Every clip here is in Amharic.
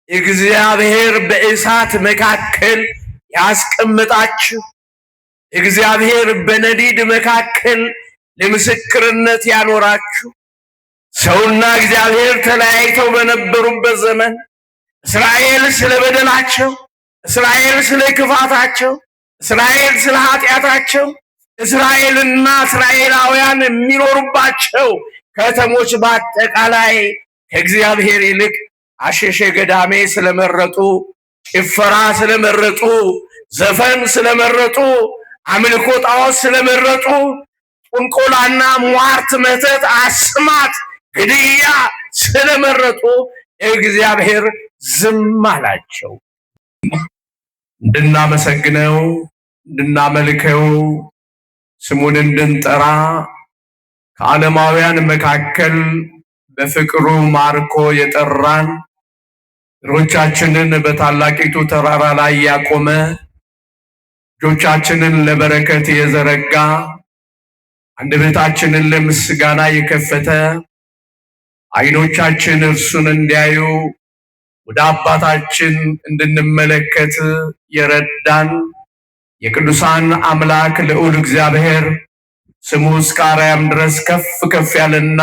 እግዚአብሔር በእሳት መካከል ያስቀምጣችሁ፣ እግዚአብሔር በነዲድ መካከል ለምስክርነት ያኖራችሁ። ሰውና እግዚአብሔር ተለያይተው በነበሩበት ዘመን እስራኤል ስለ በደላቸው፣ እስራኤል ስለ ክፋታቸው፣ እስራኤል ስለ ኃጢአታቸው፣ እስራኤልና እስራኤላውያን የሚኖሩባቸው ከተሞች በአጠቃላይ ከእግዚአብሔር ይልቅ አሸሼ ገዳሜ ስለመረጡ፣ ጭፈራ ስለመረጡ፣ ዘፈን ስለመረጡ፣ አምልኮ ጣዖት ስለመረጡ፣ ጥንቆላና ሟርት፣ መተት፣ አስማት፣ ግድያ ስለመረጡ እግዚአብሔር ዝም አላቸው። እንድናመሰግነው፣ እንድናመልከው፣ ስሙን እንድንጠራ ከዓለማውያን መካከል በፍቅሩ ማርኮ የጠራን፣ እግሮቻችንን በታላቂቱ ተራራ ላይ ያቆመ፣ እጆቻችንን ለበረከት የዘረጋ፣ አንደበታችንን ለምስጋና የከፈተ፣ ዓይኖቻችን እርሱን እንዲያዩ ወደ አባታችን እንድንመለከት የረዳን የቅዱሳን አምላክ ልዑል እግዚአብሔር ስሙ እስከ አርያም ድረስ ከፍ ከፍ ያለና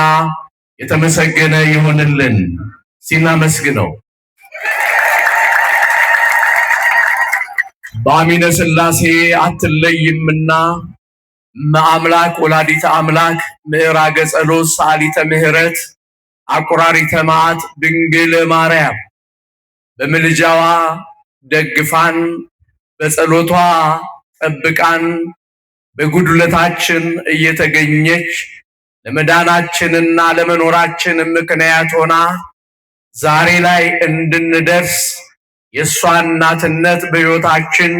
የተመሰገነ ይሁንልን። ሲናመስግነው በአሚነ ሥላሴ አትለይምና እመአምላክ ወላዲተ አምላክ ምዕራገ ጸሎት ሰዓሊተ ምሕረት አቁራሪተ መዓት ድንግል ማርያም በምልጃዋ ደግፋን፣ በጸሎቷ ጠብቃን፣ በጉድለታችን እየተገኘች ለመዳናችንና ለመኖራችን ምክንያት ሆና ዛሬ ላይ እንድንደርስ የእሷ እናትነት በሕይወታችን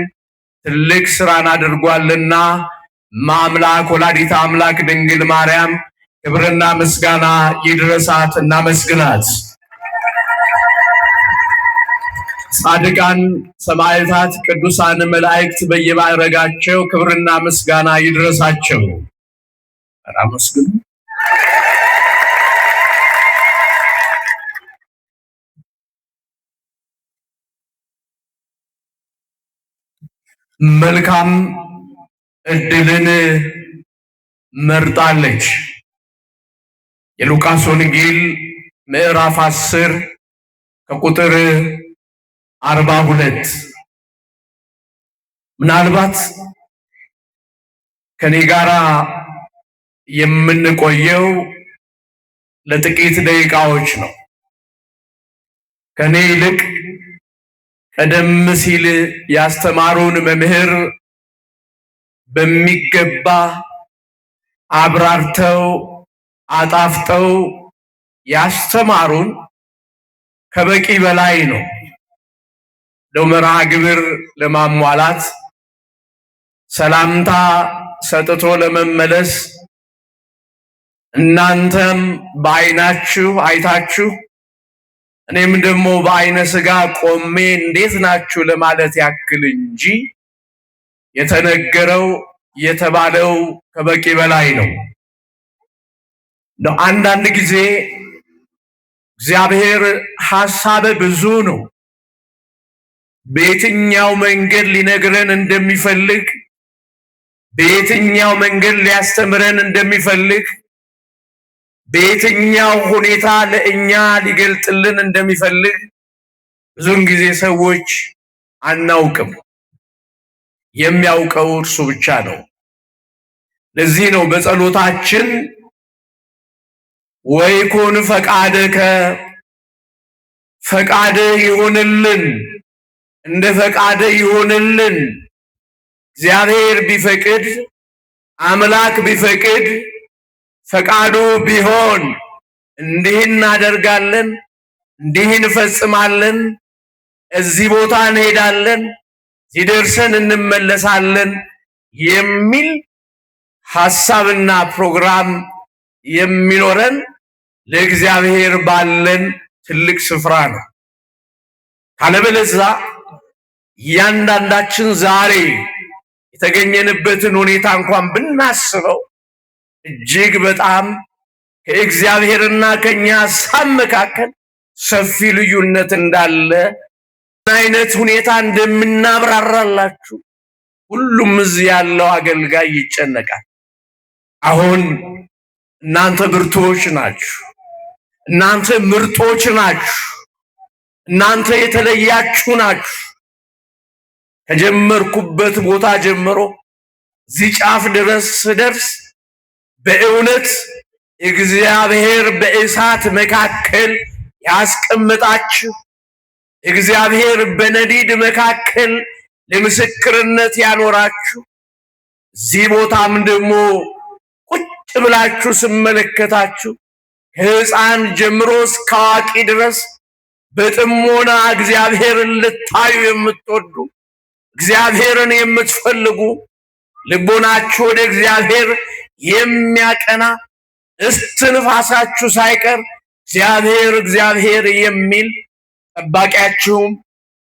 ትልቅ ስራን አድርጓልና እመአምላክ ወላዲተ አምላክ ድንግል ማርያም ክብርና ምስጋና ይድረሳት። እናመስግናት። ጻድቃን ሰማዕታት፣ ቅዱሳን መላእክት በየማዕረጋቸው ክብርና ምስጋና ይድረሳቸው። አመስግኑ። መልካም ዕድልን መርጣለች። የሉቃስ ወንጌል ምዕራፍ 10 ከቁጥር 42 ምናልባት ከኔ ጋራ የምንቆየው ለጥቂት ደቂቃዎች ነው። ከኔ ይልቅ ቀደም ሲል ያስተማሩን መምህር በሚገባ አብራርተው አጣፍጠው ያስተማሩን ከበቂ በላይ ነው። ለመርሃ ግብር ለማሟላት ሰላምታ ሰጥቶ ለመመለስ እናንተም በዓይናችሁ አይታችሁ እኔም ደግሞ በዓይነ ሥጋ ቆሜ እንዴት ናችሁ ለማለት ያክል እንጂ የተነገረው የተባለው ከበቂ በላይ ነው። አንዳንድ ጊዜ እግዚአብሔር ሐሳበ ብዙ ነው። በየትኛው መንገድ ሊነግረን እንደሚፈልግ፣ በየትኛው መንገድ ሊያስተምረን እንደሚፈልግ፣ በየትኛው ሁኔታ ለእኛ ሊገልጥልን እንደሚፈልግ ብዙን ጊዜ ሰዎች አናውቅም። የሚያውቀው እርሱ ብቻ ነው። ለዚህ ነው በጸሎታችን ወይኩን ፈቃድከ፣ ፈቃድህ ይሁንልን፣ እንደ ፈቃድህ ይሁንልን። እግዚአብሔር ቢፈቅድ፣ አምላክ ቢፈቅድ፣ ፈቃዱ ቢሆን እንዲህ እናደርጋለን፣ እንዲህ እንፈጽማለን፣ እዚህ ቦታ እንሄዳለን፣ እዚህ ደርሰን እንመለሳለን የሚል ሐሳብና ፕሮግራም የሚኖረን ለእግዚአብሔር ባለን ትልቅ ስፍራ ነው። ካለበለዚያ እያንዳንዳችን ዛሬ የተገኘንበትን ሁኔታ እንኳን ብናስበው እጅግ በጣም ከእግዚአብሔርና ከኛ ሐሳብ መካከል ሰፊ ልዩነት እንዳለ አይነት ሁኔታ እንደምናብራራላችሁ ሁሉም እዚህ ያለው አገልጋይ ይጨነቃል። አሁን እናንተ ብርቱዎች ናችሁ። እናንተ ምርጦች ናችሁ። እናንተ የተለያችሁ ናችሁ። ከጀመርኩበት ቦታ ጀምሮ እዚህ ጫፍ ድረስ ስደርስ በእውነት እግዚአብሔር በእሳት መካከል ያስቀምጣችሁ፣ እግዚአብሔር በነዲድ መካከል ለምስክርነት ያኖራችሁ፣ እዚህ ቦታም ደግሞ ቁጭ ብላችሁ ስመለከታችሁ ከሕፃን ጀምሮ እስከ አዋቂ ድረስ በጥሞና እግዚአብሔርን ልታዩ የምትወዱ እግዚአብሔርን የምትፈልጉ ልቦናችሁ ወደ እግዚአብሔር የሚያቀና እስትንፋሳችሁ ሳይቀር እግዚአብሔር እግዚአብሔር የሚል ጠባቂያችሁም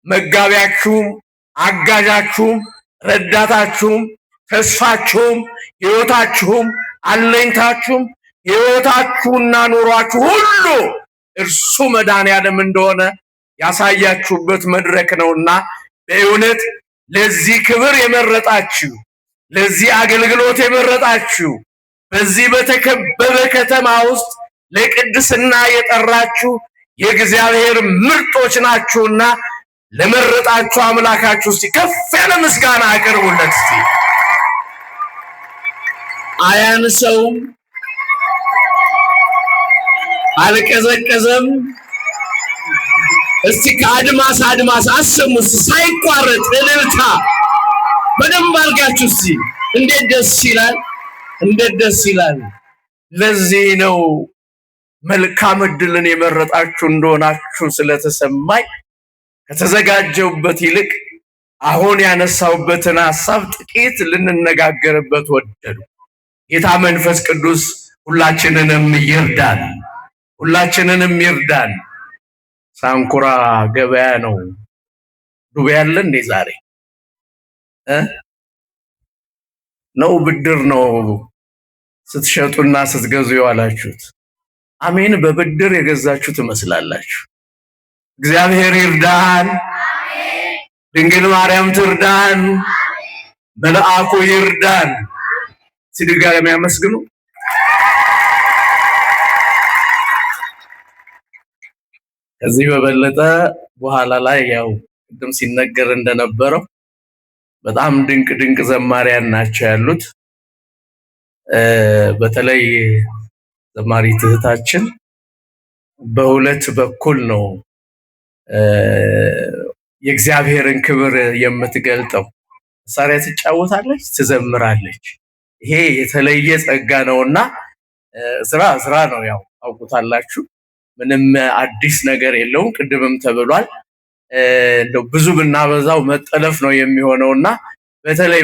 መጋቢያችሁም አጋዣችሁም ረዳታችሁም ተስፋችሁም ሕይወታችሁም አለኝታችሁም ሕይወታችሁና ኑሯችሁ ሁሉ እርሱ መድኃኔዓለም እንደሆነ ያሳያችሁበት መድረክ ነውና በእውነት ለዚህ ክብር የመረጣችሁ ለዚህ አገልግሎት የመረጣችሁ በዚህ በተከበበ ከተማ ውስጥ ለቅድስና የጠራችሁ የእግዚአብሔር ምርጦች ናችሁና ለመረጣችሁ አምላካችሁ እስቲ ከፍ ያለ ምስጋና አቅርቡለት። እስቲ አያንሰውም፣ አልቀዘቀዘም። እስቲ ከአድማስ አድማስ አሰሙስ ሳይቋረጥ እልልታ በደንብ አድርጋችሁ እስቲ እንዴት ደስ ይላል! እንዴት ደስ ይላል! ለዚህ ነው መልካም ዕድልን የመረጣችሁ እንደሆናችሁ ስለተሰማኝ ከተዘጋጀውበት ይልቅ አሁን ያነሳውበትን ሐሳብ ጥቂት ልንነጋገርበት ወደዱ። ጌታ መንፈስ ቅዱስ ሁላችንንም ይርዳን፣ ሁላችንንም ይርዳን። ሳንኩራ ገበያ ነው። ዱቤ ያለ እንዴ ዛሬ ነው? ብድር ነው ስትሸጡና ስትገዙ የዋላችሁት? አሜን። በብድር የገዛችሁ ትመስላላችሁ። እግዚአብሔር ይርዳን፣ ድንግል ማርያም ትርዳን፣ መልአኩ ይርዳን። ሲድጋሚ ያመስግኑ። ከዚህ በበለጠ በኋላ ላይ ያው ቅድም ሲነገር እንደነበረው በጣም ድንቅ ድንቅ ዘማሪያን ናቸው ያሉት። በተለይ ዘማሪት እህታችን በሁለት በኩል ነው የእግዚአብሔርን ክብር የምትገልጠው። መሳሪያ ትጫወታለች፣ ትዘምራለች። ይሄ የተለየ ጸጋ ነውና ስራ ነው። ያው ታውቁታላችሁ። ምንም አዲስ ነገር የለውም። ቅድምም ተብሏል። እንደው ብዙ ብናበዛው መጠለፍ ነው የሚሆነውና በተለይ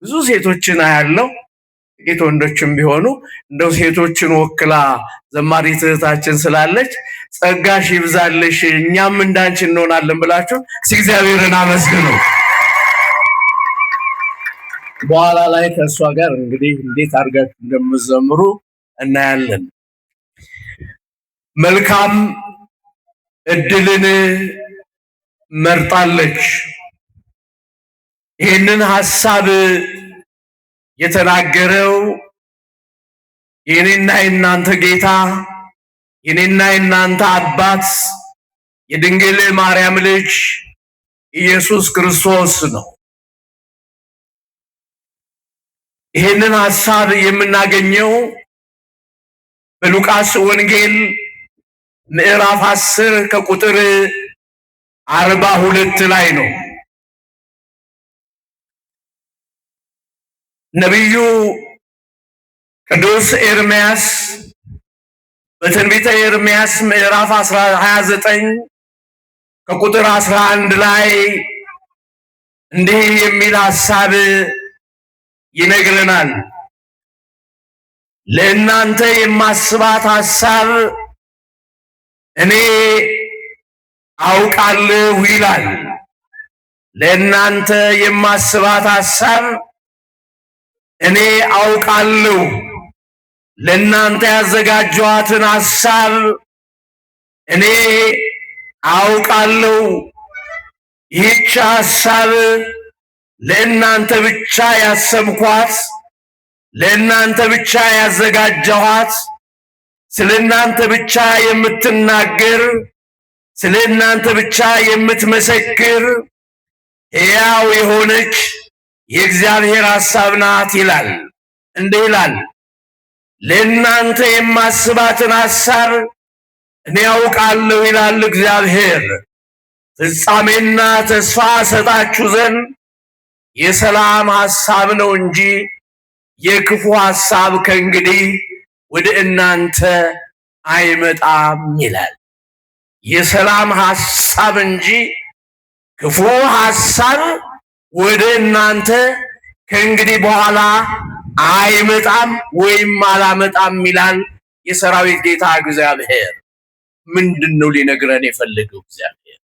ብዙ ሴቶችን አያለው፣ ጥቂት ወንዶችም ቢሆኑ እንደው ሴቶችን ወክላ ዘማሪት እህታችን ስላለች ጸጋሽ ይብዛልሽ እኛም እንዳንቺ እንሆናለን ብላችሁ እግዚአብሔርን አመስግኑ። በኋላ ላይ ከእሷ ጋር እንግዲህ እንዴት አድርጋችሁ እንደምትዘምሩ እናያለን። መልካም ዕድልን መርጣለች። ይህንን ሐሳብ የተናገረው የኔና የናንተ ጌታ የኔና የናንተ አባት የድንግል ማርያም ልጅ ኢየሱስ ክርስቶስ ነው። ይህንን ሐሳብ የምናገኘው በሉቃስ ወንጌል ምዕራፍ 10 ከቁጥር 42 ላይ ነው። ነቢዩ ቅዱስ ኤርምያስ በትንቢተ ኤርምያስ ምዕራፍ 29 ከቁጥር 11 ላይ እንዲህ የሚል ሐሳብ ይነግረናል። ለእናንተ የማስባት ሐሳብ እኔ አውቃለሁ ይላል። ለእናንተ የማስባት ሐሳብ እኔ አውቃለሁ፣ ለእናንተ ያዘጋጀኋትን ሐሳብ እኔ አውቃለሁ ይህች ሐሳብ ለእናንተ ብቻ ያሰብኳት፣ ለእናንተ ብቻ ያዘጋጀኋት፣ ስለ እናንተ ብቻ የምትናገር፣ ስለ እናንተ ብቻ የምትመሰክር ሕያው የሆነች የእግዚአብሔር ሐሳብ ናት ይላል። እንዲህ ይላል፣ ለእናንተ የማስባትን ሐሳብ እኔ ያውቃለሁ ይላል እግዚአብሔር፣ ፍጻሜና ተስፋ ሰጣችሁ ዘንድ የሰላም ሐሳብ ነው እንጂ የክፉ ሐሳብ ከእንግዲህ ወደ እናንተ አይመጣም ይላል። የሰላም ሐሳብ እንጂ ክፉ ሐሳብ ወደ እናንተ ከእንግዲህ በኋላ አይመጣም ወይም አላመጣም ይላል የሰራዊት ጌታ እግዚአብሔር። ምንድነው ሊነግረን የፈለገው? እግዚአብሔር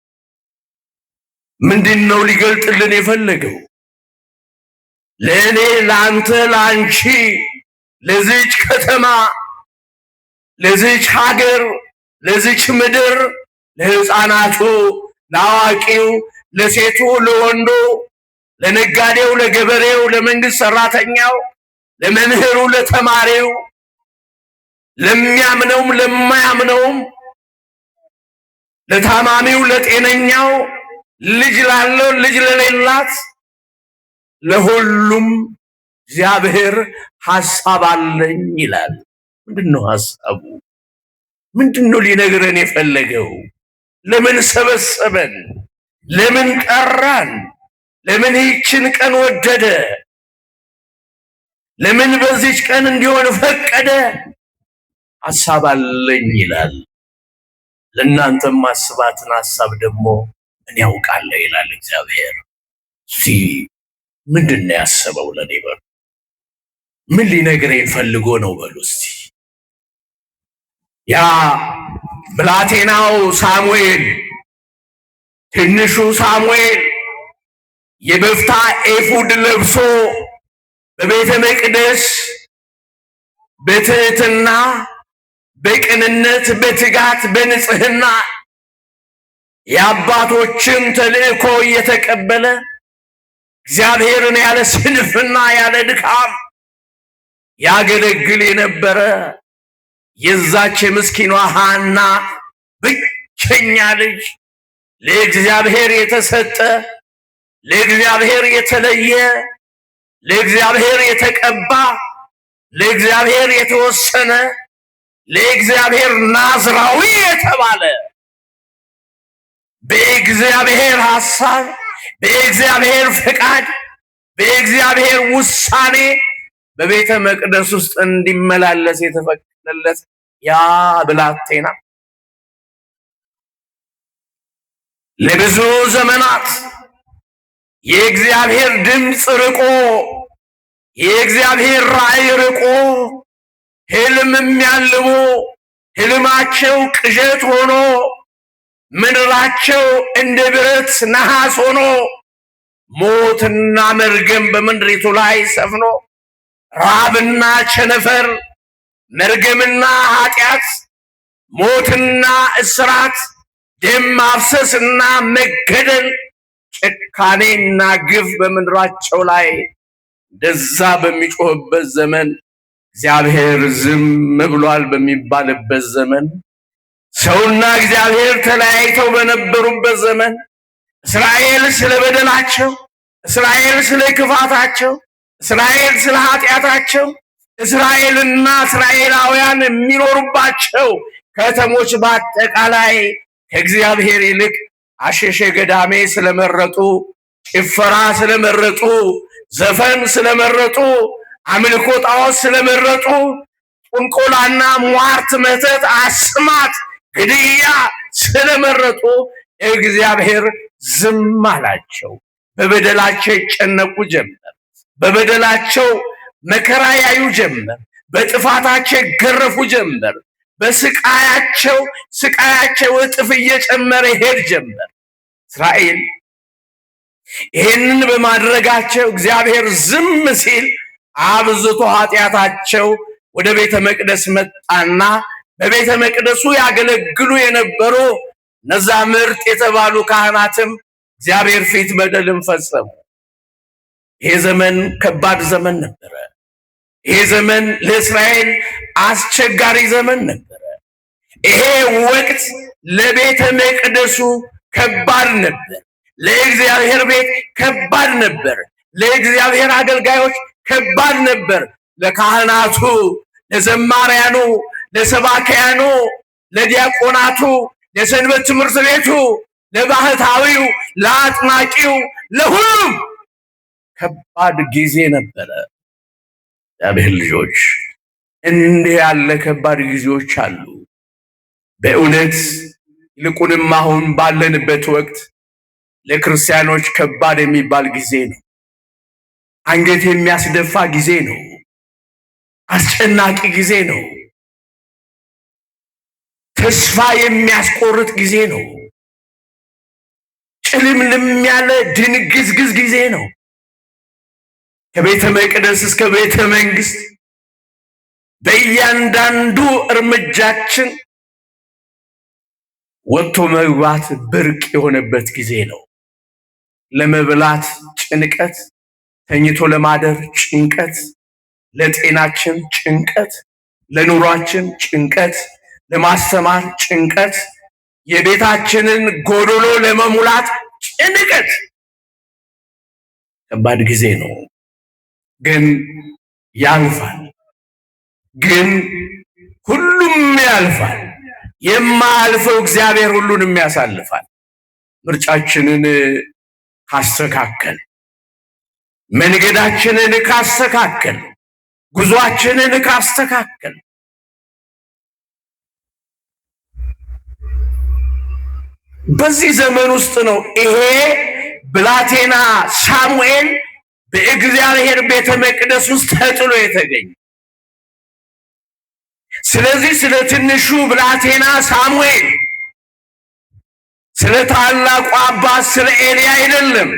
ምንድነው ሊገልጥልን የፈለገው? ለእኔ፣ ለአንተ፣ ለአንቺ፣ ለዚች ከተማ፣ ለዚች ሀገር፣ ለዚች ምድር፣ ለሕፃናቱ፣ ለአዋቂው፣ ለሴቱ፣ ለወንዱ፣ ለነጋዴው፣ ለገበሬው፣ ለመንግስት ሰራተኛው፣ ለመምህሩ፣ ለተማሪው፣ ለሚያምነውም ለማያምነውም፣ ለታማሚው፣ ለጤነኛው፣ ልጅ ላለው፣ ልጅ ለሌላት፣ ለሁሉም እግዚአብሔር ሐሳብ አለኝ ይላል። ምንድነው ሐሳቡ? ምንድነው ሊነግረን የፈለገው? ለምን ሰበሰበን? ለምን ጠራን? ለምን ይህችን ቀን ወደደ? ለምን በዚች ቀን እንዲሆን ፈቀደ? ሐሳብ አለኝ ይላል። ለእናንተም ማስባትን ሐሳብ ደግሞ እኔ ያውቃለሁ ይላል እግዚአብሔር። ምንድን ነው ያሰበው ለኔ በሉ? ምን ሊነግረኝ ፈልጎ ነው በሉ እስቲ። ያ ብላቴናው ሳሙኤል፣ ትንሹ ሳሙኤል የበፍታ ኤፉድ ለብሶ በቤተ መቅደስ በትህትና፣ በቅንነት፣ በትጋት፣ በንጽህና የአባቶችን ተልእኮ እየተቀበለ እግዚአብሔርን ያለ ስንፍና ያለ ድካም ያገለግል የነበረ የዛች የምስኪኗ ሐና ብቸኛ ልጅ፣ ለእግዚአብሔር የተሰጠ፣ ለእግዚአብሔር የተለየ፣ ለእግዚአብሔር የተቀባ፣ ለእግዚአብሔር የተወሰነ፣ ለእግዚአብሔር ናዝራዊ የተባለ በእግዚአብሔር ሐሳብ፣ በእግዚአብሔር ፍቃድ፣ በእግዚአብሔር ውሳኔ በቤተ መቅደስ ውስጥ እንዲመላለስ የተፈቀደለት ያ ብላቴና ለብዙ ዘመናት የእግዚአብሔር ድምፅ ርቆ፣ የእግዚአብሔር ራእይ ርቆ፣ ሕልም የሚያልሙ ሕልማቸው ቅዠት ሆኖ፣ ምድራቸው እንደ ብረት ነሐስ ሆኖ፣ ሞትና መርገም በምድሪቱ ላይ ሰፍኖ፣ ራብና ቸነፈር፣ መርገምና ኃጢአት፣ ሞትና እስራት፣ ደም ማፍሰስና መገደል፣ ጭካኔና ግፍ በምድራቸው ላይ እንደዛ በሚጮህበት ዘመን፣ እግዚአብሔር ዝም ብሏል በሚባልበት ዘመን፣ ሰውና እግዚአብሔር ተለያይተው በነበሩበት ዘመን፣ እስራኤል ስለ በደላቸው፣ እስራኤል ስለ ክፋታቸው፣ እስራኤል ስለ ኃጢአታቸው፣ እስራኤልና እስራኤላውያን የሚኖሩባቸው ከተሞች በአጠቃላይ ከእግዚአብሔር ይልቅ አሸሼ ገዳሜ ስለመረጡ፣ ጭፈራ ስለመረጡ፣ ዘፈን ስለመረጡ፣ አምልኮ ጣዖት ስለመረጡ፣ ጥንቆላና ሟርት፣ መተት፣ አስማት፣ ግድያ ስለመረጡ እግዚአብሔር ዝም አላቸው። በበደላቸው ይጨነቁ ጀመር። በበደላቸው መከራ ያዩ ጀመር። በጥፋታቸው ይገረፉ ጀመር። ስቃያቸው እጥፍ እየጨመረ ሄድ ጀመር። እስራኤል ይህንን በማድረጋቸው እግዚአብሔር ዝም ሲል አብዝቶ ኃጢአታቸው ወደ ቤተ መቅደስ መጣና በቤተ መቅደሱ ያገለግሉ የነበሩ እነዛ ምርጥ የተባሉ ካህናትም እግዚአብሔር ፊት በደልን ፈጸሙ። ይሄ ዘመን ከባድ ዘመን ነበረ። ይሄ ዘመን ለእስራኤል አስቸጋሪ ዘመን ነበረ። ይሄ ወቅት ለቤተ መቅደሱ ከባድ ነበር። ለእግዚአብሔር ቤት ከባድ ነበር። ለእግዚአብሔር አገልጋዮች ከባድ ነበር። ለካህናቱ፣ ለዘማሪያኑ፣ ለሰባኪያኑ፣ ለዲያቆናቱ፣ ለሰንበት ትምህርት ቤቱ፣ ለባህታዊው፣ ለአጥማቂው፣ ለሁሉም ከባድ ጊዜ ነበረ። እግዚአብሔር ልጆች እንዲህ ያለ ከባድ ጊዜዎች አሉ። በእውነት ይልቁንም አሁን ባለንበት ወቅት ለክርስቲያኖች ከባድ የሚባል ጊዜ ነው። አንገት የሚያስደፋ ጊዜ ነው። አስጨናቂ ጊዜ ነው። ተስፋ የሚያስቆርጥ ጊዜ ነው። ጭልምልም ያለ ድንግዝግዝ ጊዜ ነው። ከቤተ መቅደስ እስከ ቤተ መንግስት በእያንዳንዱ እርምጃችን ወጥቶ መግባት ብርቅ የሆነበት ጊዜ ነው። ለመብላት ጭንቀት፣ ተኝቶ ለማደር ጭንቀት፣ ለጤናችን ጭንቀት፣ ለኑሯችን ጭንቀት፣ ለማስተማር ጭንቀት፣ የቤታችንን ጎዶሎ ለመሙላት ጭንቀት። ከባድ ጊዜ ነው፣ ግን ያልፋል። ግን ሁሉም ያልፋል። የማያልፈው እግዚአብሔር ሁሉንም ያሳልፋል። ምርጫችንን ካስተካከል፣ መንገዳችንን ካስተካከል፣ ጉዟችንን ካስተካከል በዚህ ዘመን ውስጥ ነው ይሄ ብላቴና ሳሙኤል በእግዚአብሔር ቤተ መቅደስ ውስጥ ተጥሎ የተገኘ። ስለዚህ ስለ ትንሹ ብላቴና ሳሙኤል፣ ስለ ታላቁ አባት ስለ ኤሊ አይደለም።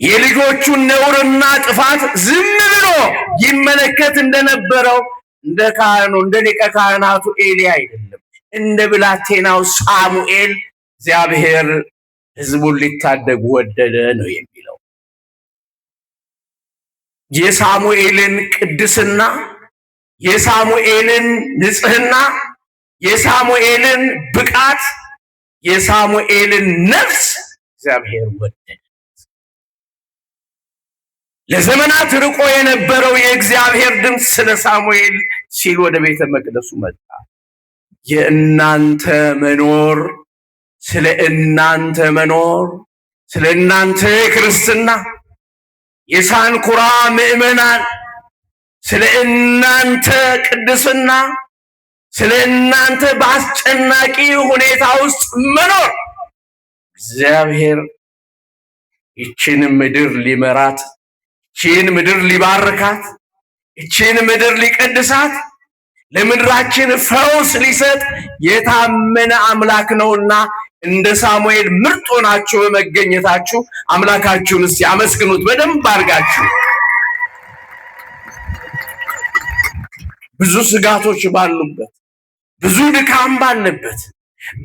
የልጆቹን ነውርና ጥፋት ዝም ብሎ ይመለከት እንደነበረው እንደ ካህኑ እንደ ሊቀ ካህናቱ ኤሊ አይደለም። እንደ ብላቴናው ሳሙኤል እግዚአብሔር ሕዝቡን ሊታደግ ወደደ ነው የሚለው። የሳሙኤልን ቅድስና፣ የሳሙኤልን ንጽህና፣ የሳሙኤልን ብቃት፣ የሳሙኤልን ነፍስ እግዚአብሔር ወደደ። ለዘመናት ርቆ የነበረው የእግዚአብሔር ድምፅ ስለ ሳሙኤል ሲል ወደ ቤተ መቅደሱ መጣ። የእናንተ መኖር፣ ስለ እናንተ መኖር፣ ስለ እናንተ ክርስትና የሳንኩራ ምዕመናን፣ ስለ እናንተ ቅድስና፣ ስለ እናንተ በአስጨናቂ ሁኔታ ውስጥ መኖር እግዚአብሔር ይችን ምድር ሊመራት፣ ይችን ምድር ሊባርካት፣ ይችን ምድር ሊቀድሳት፣ ለምድራችን ፈውስ ሊሰጥ የታመነ አምላክ ነውና እንደ ሳሙኤል ምርጥ ሆናችሁ በመገኘታችሁ አምላካችሁን እስቲ አመስግኑት በደንብ አድርጋችሁ። ብዙ ስጋቶች ባሉበት፣ ብዙ ድካም ባለበት፣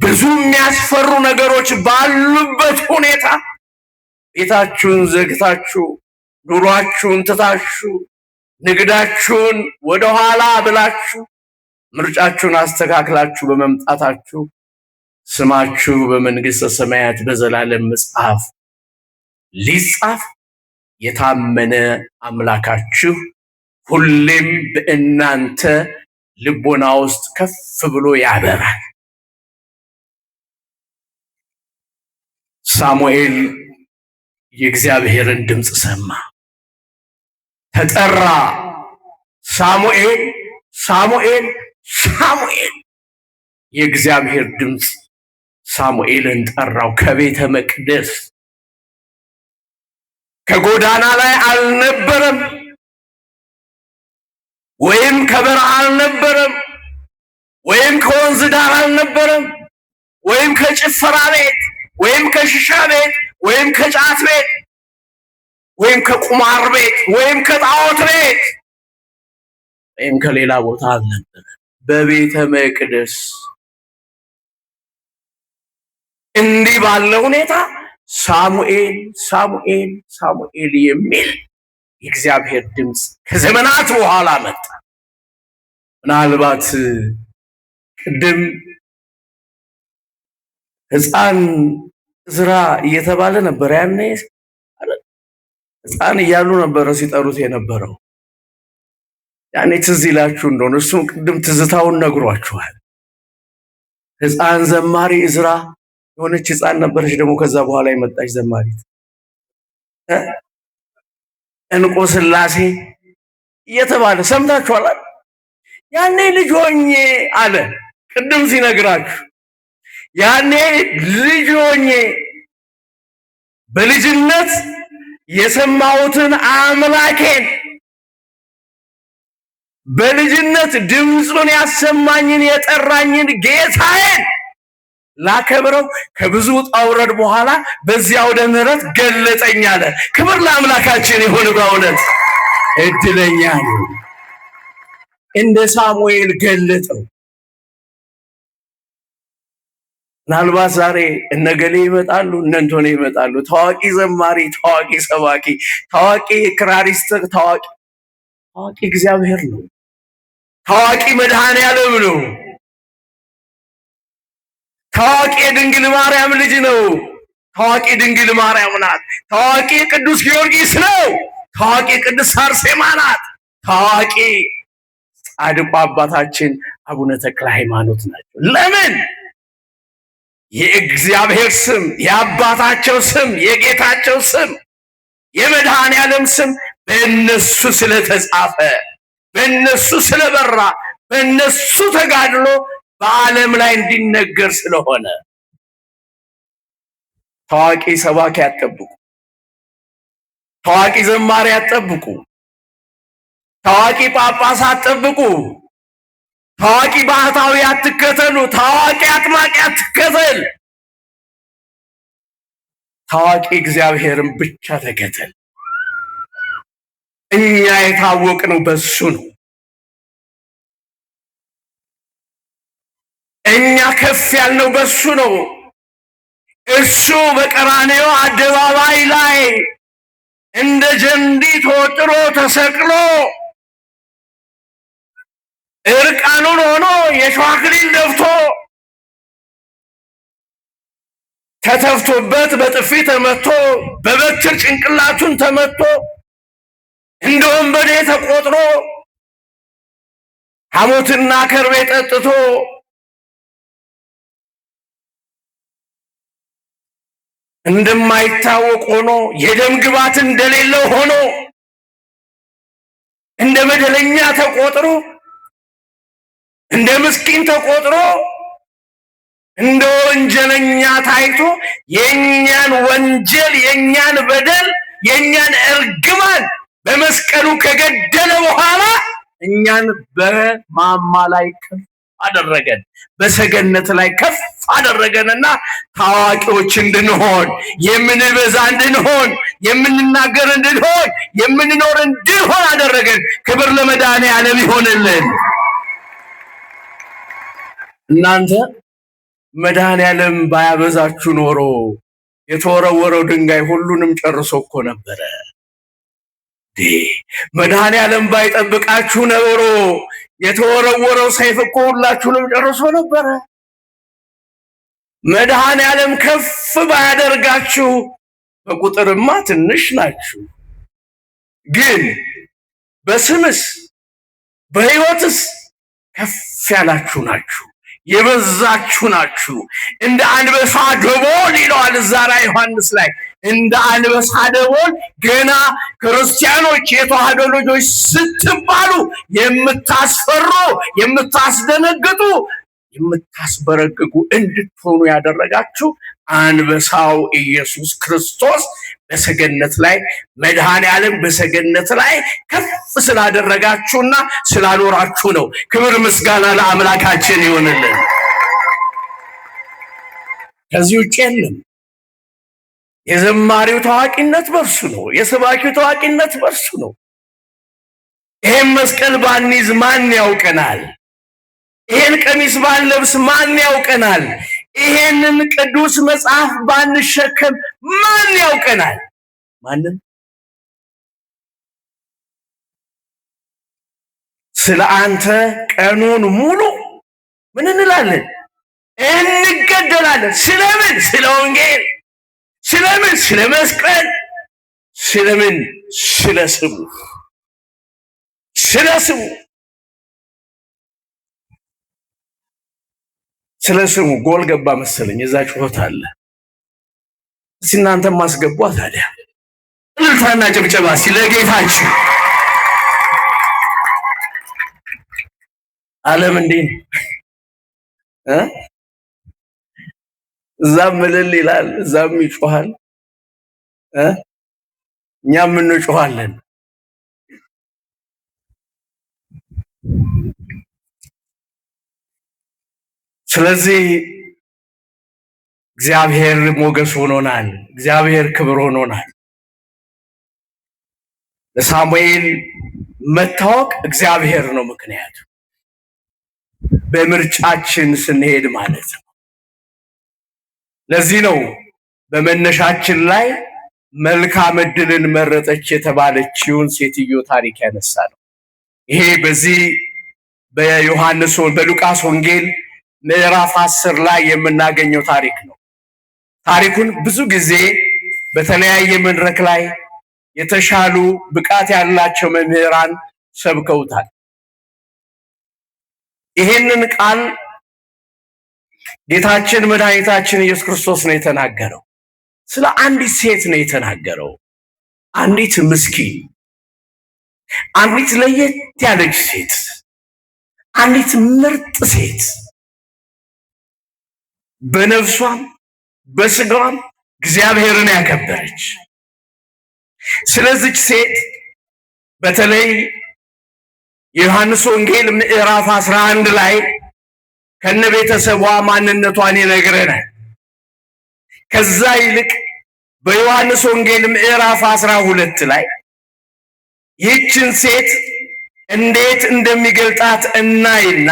ብዙ የሚያስፈሩ ነገሮች ባሉበት ሁኔታ ቤታችሁን ዘግታችሁ ኑሯችሁን ትታችሁ ንግዳችሁን ወደኋላ ብላችሁ ምርጫችሁን አስተካክላችሁ በመምጣታችሁ ስማችሁ በመንግሥተ ሰማያት በዘላለም መጽሐፍ ሊጻፍ የታመነ አምላካችሁ ሁሌም በእናንተ ልቦና ውስጥ ከፍ ብሎ ያበራል። ሳሙኤል የእግዚአብሔርን ድምፅ ሰማ፣ ተጠራ። ሳሙኤል ሳሙኤል ሳሙኤል። የእግዚአብሔር ድምፅ ሳሙኤልን ጠራው። ከቤተ መቅደስ ከጎዳና ላይ አልነበረም፣ ወይም ከበረሃ አልነበረም፣ ወይም ከወንዝ ዳር አልነበረም፣ ወይም ከጭፈራ ቤት፣ ወይም ከሽሻ ቤት፣ ወይም ከጫት ቤት፣ ወይም ከቁማር ቤት፣ ወይም ከጣዖት ቤት፣ ወይም ከሌላ ቦታ አልነበረም። በቤተ መቅደስ እንዲህ ባለ ሁኔታ ሳሙኤል ሳሙኤል ሳሙኤል የሚል የእግዚአብሔር ድምፅ ከዘመናት በኋላ መጣ። ምናልባት ቅድም ሕፃን ዕዝራ እየተባለ ነበር። ያኔ ሕፃን እያሉ ነበረ ሲጠሩት የነበረው። ያኔ ትዝ ይላችሁ እንደሆነ እሱም ቅድም ትዝታውን ነግሯችኋል። ሕፃን ዘማሪ ዕዝራ የሆነች ሕፃን ነበረች። ደግሞ ከዛ በኋላ የመጣች ዘማሪት እንቆ ስላሴ እየተባለ ሰምታችኋል። ያኔ ልጅ ሆኜ አለ ቅድም ሲነግራችሁ፣ ያኔ ልጅ ሆኜ በልጅነት የሰማሁትን አምላኬን በልጅነት ድምፁን ያሰማኝን የጠራኝን ጌታዬን ላከብረው ከብዙ ውጣ ውረድ በኋላ በዚያ ወደ ምሕረት ገለጠኝ አለ። ክብር ለአምላካችን ይሁን። በእውነት እድለኛ ነው። እንደ ሳሙኤል ገለጠው። ምናልባት ዛሬ እነገሌ ይመጣሉ፣ እነንቶኔ ይመጣሉ። ታዋቂ ዘማሪ፣ ታዋቂ ሰባኪ፣ ታዋቂ ክራሪስት፣ ታዋቂ እግዚአብሔር ነው። ታዋቂ መድኃኔዓለም ነው። ታዋቂ የድንግል ማርያም ልጅ ነው። ታዋቂ ድንግል ማርያም ናት። ታዋቂ ቅዱስ ጊዮርጊስ ነው። ታዋቂ ቅዱስ አርሴማ ናት። ታዋቂ ጻድቁ አባታችን አቡነ ተክለ ሃይማኖት ናቸው። ለምን? የእግዚአብሔር ስም፣ የአባታቸው ስም፣ የጌታቸው ስም፣ የመድኃኔዓለም ስም በእነሱ ስለተጻፈ፣ በእነሱ ስለበራ፣ በእነሱ ተጋድሎ በዓለም ላይ እንዲነገር ስለሆነ ታዋቂ ሰባኪ አትጠብቁ። ታዋቂ ዘማሪ አትጠብቁ። ታዋቂ ጳጳስ አትጠብቁ። ታዋቂ ባህታዊ አትከተሉ። ታዋቂ አጥማቂ አትከተል። ታዋቂ እግዚአብሔርን ብቻ ተከተል። እኛ የታወቅነው በሱ ነው። እኛ ከፍ ያልነው በሱ ነው። እሱ በቀራንዮ አደባባይ ላይ እንደ ጀንዲ ተወጥሮ ተሰቅሎ እርቃኑን ሆኖ የሾህ አክሊል ደፍቶ ተተፍቶበት በጥፊ ተመቶ በበትር ጭንቅላቱን ተመቶ እንደ ወንበዴ ተቆጥሮ ሐሞትና ከርቤ ጠጥቶ እንደማይታወቅ ሆኖ የደም ግባት እንደሌለው ሆኖ እንደ በደለኛ ተቆጥሮ እንደ ምስኪን ተቆጥሮ እንደ ወንጀለኛ ታይቶ የኛን ወንጀል፣ የኛን በደል፣ የኛን እርግማን በመስቀሉ ከገደለ በኋላ እኛን በማማ ላይ ከፍ አደረገን፣ በሰገነት ላይ ከፍ አደረገንና ታዋቂዎች እንድንሆን፣ የምንበዛ እንድንሆን፣ የምንናገር እንድንሆን፣ የምንኖር እንድንሆን አደረገን። ክብር ለመድኃኔዓለም ይሆንልን። እናንተ መድኃኔዓለም ባያበዛችሁ ኖሮ የተወረወረው ድንጋይ ሁሉንም ጨርሶ እኮ ነበረ። መድኃኔዓለም ባይጠብቃችሁ ኖሮ የተወረወረው ሰይፍ እኮ ሁላችሁንም ጨርሶ ነበረ። መድኃኔዓለም ከፍ ባያደርጋችሁ በቁጥርማ ትንሽ ናችሁ፣ ግን በስምስ በሕይወትስ ከፍ ያላችሁ ናችሁ፣ የበዛችሁ ናችሁ። እንደ አንበሳ ደቦል ይለዋል እዛ ላይ ዮሐንስ ላይ። እንደ አንበሳ ደቦል ገና ክርስቲያኖች የተዋህዶ ልጆች ስትባሉ የምታስፈሩ፣ የምታስደነግጡ፣ የምታስበረግጉ እንድትሆኑ ያደረጋችሁ አንበሳው ኢየሱስ ክርስቶስ በሰገነት ላይ መድኃኔዓለም በሰገነት ላይ ከፍ ስላደረጋችሁና ስላኖራችሁ ነው። ክብር ምስጋና ለአምላካችን ይሁንልን። ከዚህ ውጭ የለም። የዘማሪው ታዋቂነት በርሱ ነው። የሰባኪው ታዋቂነት በርሱ ነው። ይሄን መስቀል ባንይዝ ማን ያውቀናል? ይሄን ቀሚስ ባንለብስ ማን ያውቀናል? ይሄንን ቅዱስ መጽሐፍ ባንሸከም ማን ያውቀናል? ማንም። ስለ አንተ ቀኑን ሙሉ ምን እንላለን? እንገደላለን። ስለምን? ስለ ወንጌል። ስለምን? ስለ መስቀል። ስለምን? ስለ ስሙ። ስለ ስሙ ስለ ስሙ ጎል ገባ መሰለኝ። የዛ ጩኸት አለ። እስቲ እናንተም ማስገቧ ታዲያ። እልልታና ጭብጨባ ስለ ጌታችን። ዓለም እንዴ ነው? እዛም እልል ይላል፣ እዛም ይጮሃል፣ እኛም እንጮሃለን። ስለዚህ እግዚአብሔር ሞገስ ሆኖናል። እግዚአብሔር ክብር ሆኖናል። ለሳሙኤል መታወቅ እግዚአብሔር ነው ምክንያቱ። በምርጫችን ስንሄድ ማለት ነው። ለዚህ ነው በመነሻችን ላይ መልካም ዕድልን መረጠች የተባለችውን ሴትዮ ታሪክ ያነሳ ነው። ይሄ በዚህ በሉቃስ ወንጌል ምዕራፍ 10 ላይ የምናገኘው ታሪክ ነው። ታሪኩን ብዙ ጊዜ በተለያየ መድረክ ላይ የተሻሉ ብቃት ያላቸው መምህራን ሰብከውታል። ይሄንን ቃል ጌታችን መድኃኒታችን ኢየሱስ ክርስቶስ ነው የተናገረው። ስለ አንዲት ሴት ነው የተናገረው። አንዲት ምስኪን፣ አንዲት ለየት ያለች ሴት፣ አንዲት ምርጥ ሴት በነፍሷም በስጋዋም እግዚአብሔርን ያከበረች። ስለዚች ሴት በተለይ የዮሐንስ ወንጌል ምዕራፍ 11 ላይ ከነቤተሰቧ ማንነቷን ይነግረናል። ከዛ ይልቅ በዮሐንስ ወንጌል ምዕራፍ 12 ላይ ይህችን ሴት እንዴት እንደሚገልጣት እናይና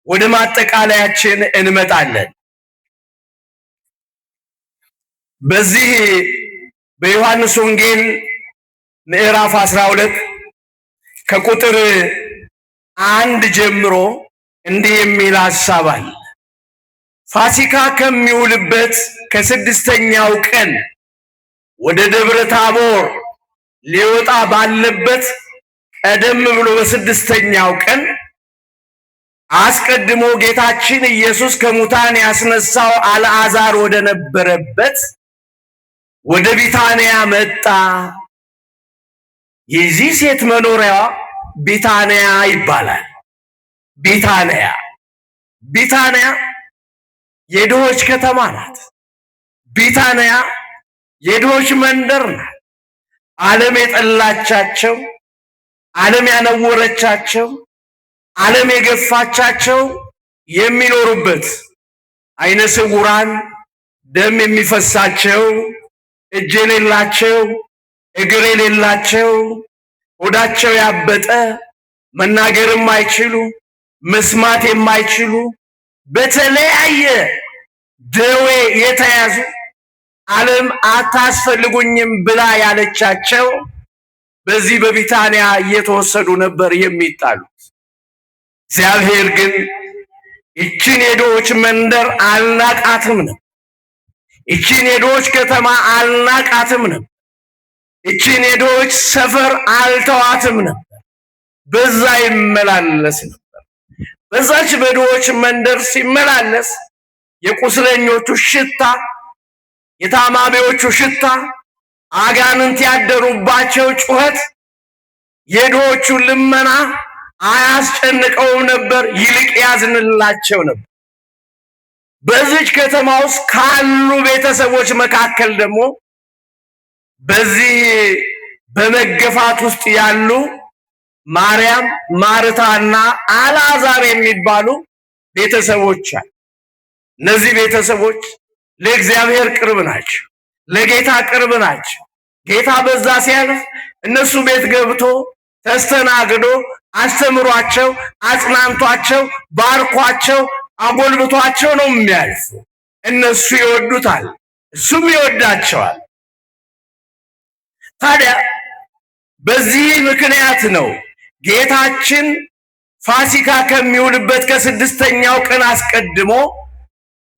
ወደ ማጠቃለያችን እንመጣለን። በዚህ በዮሐንስ ወንጌል ምዕራፍ 12 ከቁጥር 1 ጀምሮ እንዲህ የሚል ሐሳብ አለ። ፋሲካ ከሚውልበት ከስድስተኛው ቀን ወደ ደብረ ታቦር ሊወጣ ባለበት ቀደም ብሎ በስድስተኛው ቀን አስቀድሞ ጌታችን ኢየሱስ ከሙታን ያስነሳው አልዓዛር ወደ ነበረበት ወደ ቢታንያ መጣ። የዚህ ሴት መኖሪያዋ ቢታንያ ይባላል። ቢታንያ የድሆች ከተማ ናት። ቢታንያ የድሆች መንደር ናት። ዓለም የጠላቻቸው፣ ዓለም ያነወረቻቸው፣ ዓለም የገፋቻቸው የሚኖሩበት፣ አይነ ስውራን፣ ደም የሚፈሳቸው፣ እጅ የሌላቸው፣ እግር የሌላቸው፣ ሆዳቸው ያበጠ፣ መናገር የማይችሉ፣ መስማት የማይችሉ፣ በተለያየ ደዌ የተያዙ፣ ዓለም አታስፈልጉኝም ብላ ያለቻቸው በዚህ በቢታንያ እየተወሰዱ ነበር የሚጣሉት። እግዚአብሔር ግን ይችን የድሆች መንደር አልናቃትም ነው። ይችን የድሆች ከተማ አልናቃትም ነው። ይችን የድሆች ሰፈር አልተዋትም ነበር። በዛ ይመላለስ ነበር። በዛች በድሆች መንደር ሲመላለስ የቁስለኞቹ ሽታ፣ የታማሚዎቹ ሽታ፣ አጋንንት ያደሩባቸው ጩኸት፣ የድሆቹ ልመና አያስጨንቀውም ነበር፣ ይልቅ ያዝንላቸው ነበር። በዚች ከተማ ውስጥ ካሉ ቤተሰቦች መካከል ደግሞ በዚህ በመገፋት ውስጥ ያሉ ማርያም፣ ማርታና አልዓዛር የሚባሉ ቤተሰቦች አሉ። እነዚህ ቤተሰቦች ለእግዚአብሔር ቅርብ ናቸው፣ ለጌታ ቅርብ ናቸው። ጌታ በዛ ሲያልፍ እነሱ ቤት ገብቶ ተስተናግዶ አስተምሯቸው፣ አጽናንቷቸው፣ ባርኳቸው፣ አጎልብቷቸው ነው የሚያልፉ። እነሱ ይወዱታል፣ እሱም ይወዳቸዋል። ታዲያ በዚህ ምክንያት ነው ጌታችን ፋሲካ ከሚውልበት ከስድስተኛው ቀን አስቀድሞ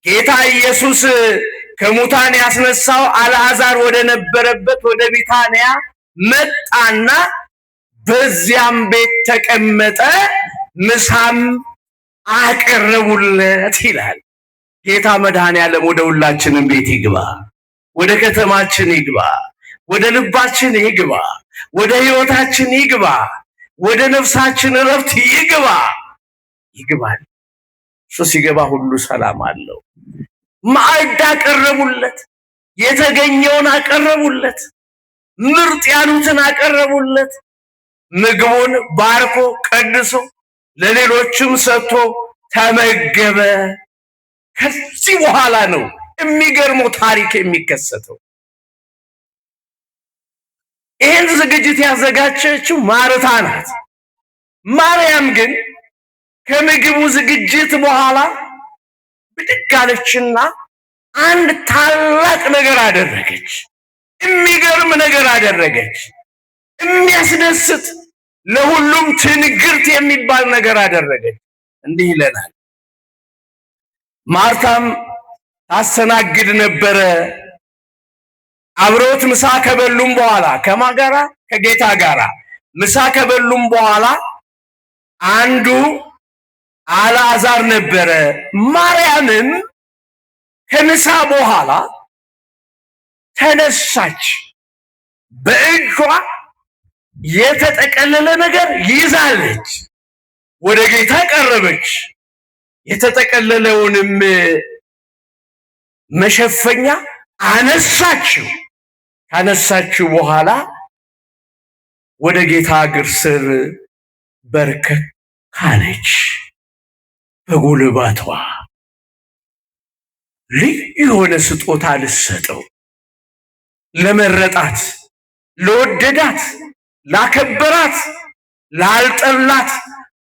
ጌታ ኢየሱስ ከሙታን ያስነሳው አልዓዛር ወደ ነበረበት ወደ ቢታንያ መጣና በዚያም ቤት ተቀመጠ፣ ምሳም አቀረቡለት ይላል። ጌታ መድኃኔዓለም ወደ ሁላችንም ቤት ይግባ፣ ወደ ከተማችን ይግባ፣ ወደ ልባችን ይግባ፣ ወደ ሕይወታችን ይግባ፣ ወደ ነፍሳችን እረፍት ይግባ። ይግባል። እሱ ሲገባ ሁሉ ሰላም አለው። ማዕድ አቀረቡለት፣ የተገኘውን አቀረቡለት፣ ምርጥ ያሉትን አቀረቡለት። ምግቡን ባርኮ ቀድሶ ለሌሎችም ሰጥቶ ተመገበ። ከዚህ በኋላ ነው የሚገርመው ታሪክ የሚከሰተው። ይህን ዝግጅት ያዘጋጀችው ማርታ ናት። ማርያም ግን ከምግቡ ዝግጅት በኋላ ብድግ አለችና አንድ ታላቅ ነገር አደረገች። የሚገርም ነገር አደረገች። የሚያስደስት ለሁሉም ትንግርት የሚባል ነገር አደረገች። እንዲህ ይለናል። ማርታም ታስተናግድ ነበረ። አብረውት ምሳ ከበሉም በኋላ ከማን ጋራ? ከጌታ ጋራ ምሳ ከበሉም በኋላ አንዱ አልዓዛር ነበረ። ማርያምም ከምሳ በኋላ ተነሳች፣ በእጇ የተጠቀለለ ነገር ይዛለች፣ ወደ ጌታ ቀረበች። የተጠቀለለውንም መሸፈኛ አነሳችው። ካነሳችው በኋላ ወደ ጌታ እግር ስር በርከክ አለች። በጉልባቷ ልዩ የሆነ ስጦታ ልሰጠው ለመረጣት፣ ለወደዳት፣ ላከበራት፣ ላልጠላት፣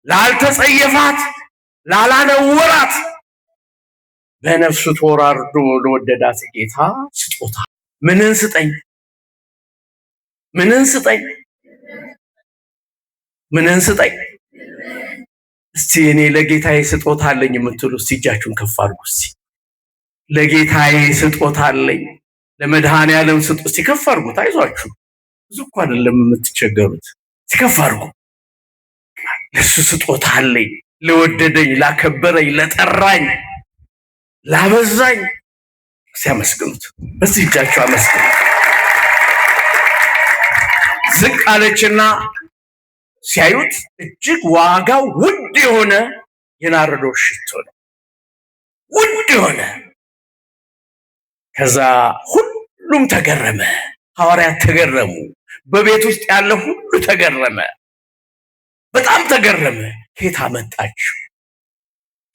ላልተጸየፋት፣ ላላነወራት በነፍሱ ተወራርዶ ለወደዳት ጌታ ስጦታ ምንን ስጠኝ? ምንን ስጠኝ? ምንን ስጠኝ? እስቲ እኔ ለጌታዬ ስጦታ አለኝ የምትሉ እስቲ እጃችሁን ከፍ አድርጉ። እስቲ ለጌታዬ ስጦታ አለኝ፣ ለመድኃኔዓለም ስጦታ እስቲ ከፍ አድርጉት። አይዟችሁ፣ ብዙ እኮ አይደለም የምትቸገሩት። እስቲ ከፍ አድርጉ። ለሱ ስጦታ አለኝ፣ ለወደደኝ፣ ላከበረኝ፣ ለጠራኝ፣ ላበዛኝ። ሲያመስግኑት በዚህ እጃችሁ አመስግኑ። ዝቅ አለችና ሲያዩት እጅግ ዋጋው ውድ የሆነ የናርዶስ ሽቶ ነው። ውድ የሆነ። ከዛ ሁሉም ተገረመ። ሐዋርያት ተገረሙ። በቤት ውስጥ ያለ ሁሉ ተገረመ። በጣም ተገረመ። ከየት አመጣችሁ?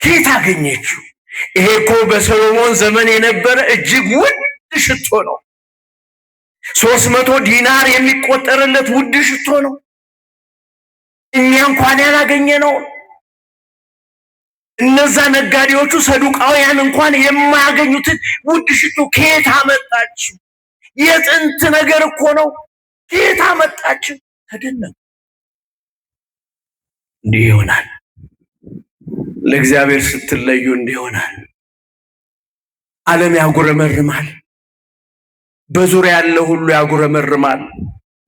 ከየት አገኘችው? ይሄ እኮ በሰሎሞን ዘመን የነበረ እጅግ ውድ ሽቶ ነው። 300 ዲናር የሚቆጠርለት ውድ ሽቶ ነው። እኛ እንኳን ያላገኘ ነው። እነዛ ነጋዴዎቹ ሰዱቃውያን እንኳን የማያገኙትን ውድ ሽቶ ከየት አመጣችሁ? የጥንት ነገር እኮ ነው። ከየት አመጣችሁ? ተደነቁ። እንዲህ ይሆናል። ለእግዚአብሔር ስትለዩ እንዲህ ይሆናል። ዓለም ያጉረመርማል። በዙሪያ ያለ ሁሉ ያጉረመርማል።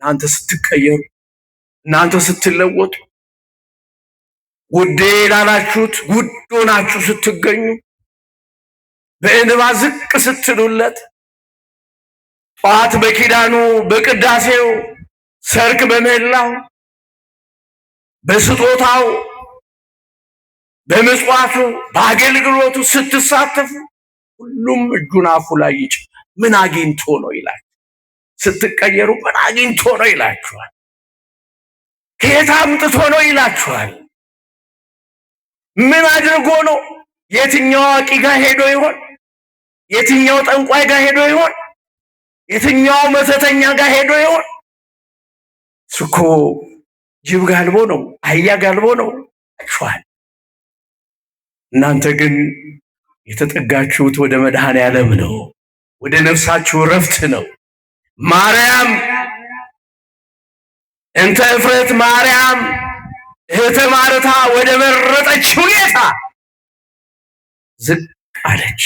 እናንተ ስትቀየሩ፣ እናንተ ስትለወጡ፣ ውዴ ላላችሁት ውድ ሆናችሁ ስትገኙ፣ በእንባ ዝቅ ስትሉለት፣ ጠዋት በኪዳኑ በቅዳሴው ሰርክ በመላው በስጦታው በምጽዋቱ በአገልግሎቱ ስትሳተፉ ሁሉም እጁን አፉ ላይ ይጭናል። ምን አግኝቶ ነው ይላል። ስትቀየሩ ምን አግኝቶ ነው ይላችኋል። ከየት አምጥቶ ነው ይላችኋል። ምን አድርጎ ነው? የትኛው አዋቂ ጋር ሄዶ ይሆን? የትኛው ጠንቋይ ጋር ሄዶ ይሆን? የትኛው መተተኛ ጋር ሄዶ ይሆን? እኮ ጅብ ጋልቦ ነው፣ አህያ ጋልቦ ነው ሸዋል። እናንተ ግን የተጠጋችሁት ወደ መድኃኔ ዓለም ነው፣ ወደ ነፍሳችሁ ረፍት ነው። ማርያም እንተ እፍረት ማርያም እህተ ማርታ ወደ መረጠችው ጌታ ዝቅ አለች፣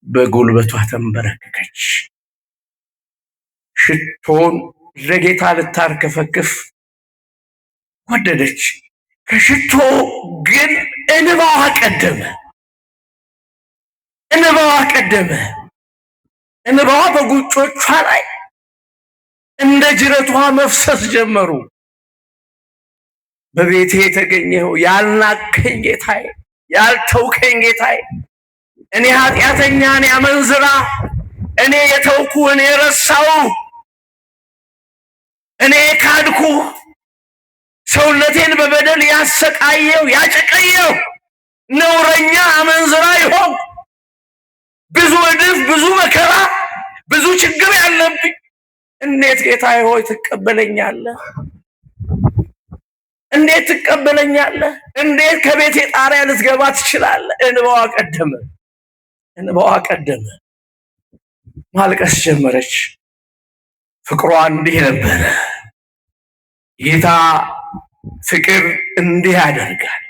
በጉልበቷ ተንበረከከች። ሽቶን ለጌታ ልታርከፈክፍ ወደደች። ከሽቶ ግን እንባዋ ቀደመ። እንባዋ በጉንጮቿ ላይ እንደ ጅረቷ መፍሰስ ጀመሩ። በቤቴ የተገኘው ያልናከኝ ጌታዬ፣ ያልተውከኝ ጌታዬ፣ እኔ ኃጢአተኛ፣ እኔ አመንዝራ፣ እኔ የተውኩ፣ እኔ ረሳው፣ እኔ ካድኩ፣ ሰውነቴን በበደል ያሰቃየው ያጨቀየው ነውረኛ አመንዝራ ይሆን ብዙ እድፍ፣ ብዙ መከራ፣ ብዙ ችግር ያለብኝ እንዴት ጌታዬ ሆይ ትቀበለኛለህ? እንዴት ትቀበለኛለህ? እንዴት ከቤቴ ጣሪያ ልትገባ ትችላለህ? እንባዋ ቀደመ። ማልቀስ ጀመረች። ፍቅሯ እንዲህ ነበረ። ጌታ ፍቅር እንዲህ ያደርጋል።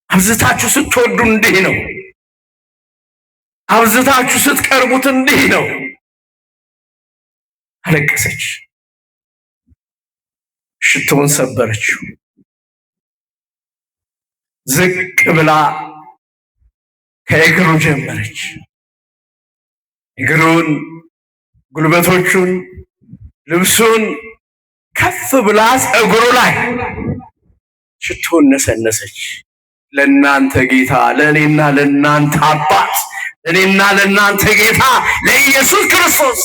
አብዝታችሁ ስትወዱ እንዲህ ነው። አብዝታችሁ ስትቀርቡት እንዲህ ነው። አለቀሰች። ሽቶውን ሰበረችው። ዝቅ ብላ ከእግሩ ጀመረች። እግሩን፣ ጉልበቶቹን፣ ልብሱን ከፍ ብላ ፀጉሩ ላይ ሽቶውን ነሰነሰች። ለእናንተ ጌታ፣ ለእኔና ለእናንተ አባት፣ ለእኔና ለእናንተ ጌታ ለኢየሱስ ክርስቶስ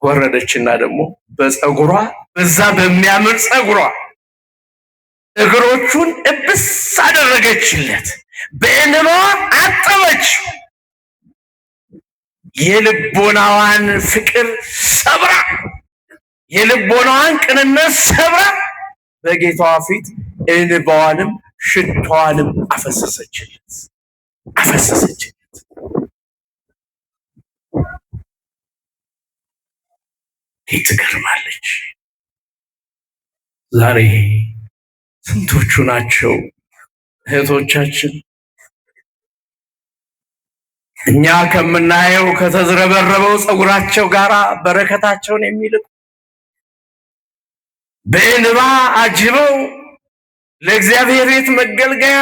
ወረደችና ደግሞ በፀጉሯ፣ በዛ በሚያምር ፀጉሯ እግሮቹን እብስ አደረገችለት። በእንባዋ አጠበች። የልቦናዋን ፍቅር ሰብራ፣ የልቦናዋን ቅንነት ሰብራ በጌታዋ ፊት እንባዋንም ሽቷዋንም አፈሰሰችለት። ይህ ትገርማለች። ዛሬ ስንቶቹ ናቸው እህቶቻችን እኛ ከምናየው ከተዝረበረበው ፀጉራቸው ጋር በረከታቸውን የሚልኩ በእንባ አጅበው ለእግዚአብሔር ቤት መገልገያ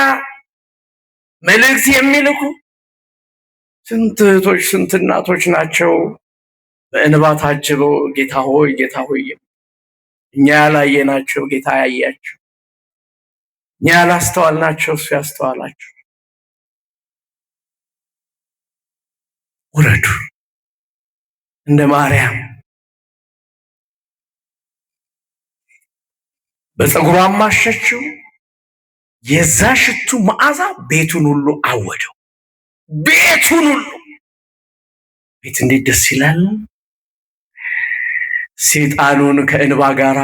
መልእክት የሚልኩ ስንት እህቶች ስንት እናቶች ናቸው በእንባ ታጅበው ጌታ ሆይ ጌታ ሆይ። እኛ ያላየናቸው ጌታ ያያቸው፣ እኛ ያላስተዋልናቸው እሱ ያስተዋላቸው። ውረዱ እንደ ማርያም። በፀጉሯም ማሸችው። የዛ ሽቱ መዓዛ ቤቱን ሁሉ አወደው። ቤቱን ሁሉ ቤት እንዴት ደስ ይላል! ሰይጣኑን ከእንባ ጋራ፣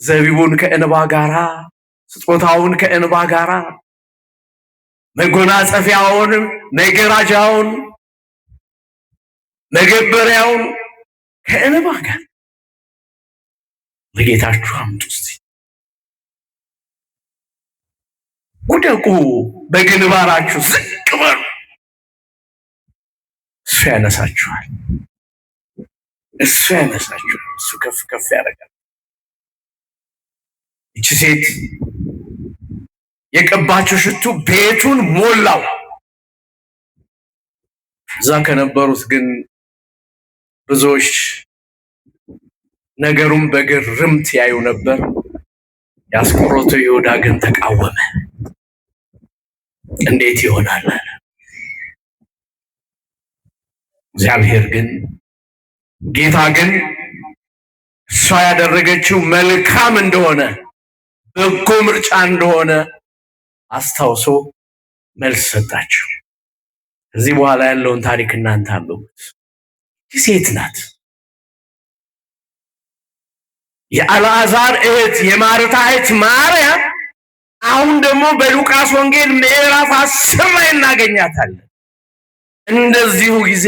ዘቢቡን ከእንባ ጋራ፣ ስጦታውን ከእንባ ጋራ፣ መጎናጸፊያውን፣ መገራጃውን፣ መገበሪያውን ከእንባ ጋር ለጌታችሁ አምጡ። እስቲ ውደቁ፣ በግንባራችሁ ዝቅ በሉ። እሱ ያነሳችኋል። እሱ ከፍ ከፍ ያደርጋል። እቺ ሴት የቀባችው ሽቱ ቤቱን ሞላው። እዛ ከነበሩት ግን ብዙዎች ነገሩን በግርምት ያዩ ነበር። የአስቆሮቱ ይሁዳ ግን ተቃወመ። እንዴት ይሆናል አለ። እግዚአብሔር ግን ጌታ ግን እሷ ያደረገችው መልካም እንደሆነ በጎ ምርጫ እንደሆነ አስታውሶ መልስ ሰጣቸው። ከዚህ በኋላ ያለውን ታሪክ እናንተ አንብቡት። ሴት ናት። የአልዓዛር እህት የማርታ እህት ማርያም አሁን ደግሞ በሉቃስ ወንጌል ምዕራፍ 10 ላይ እናገኛታለን። እንደዚሁ ጊዜ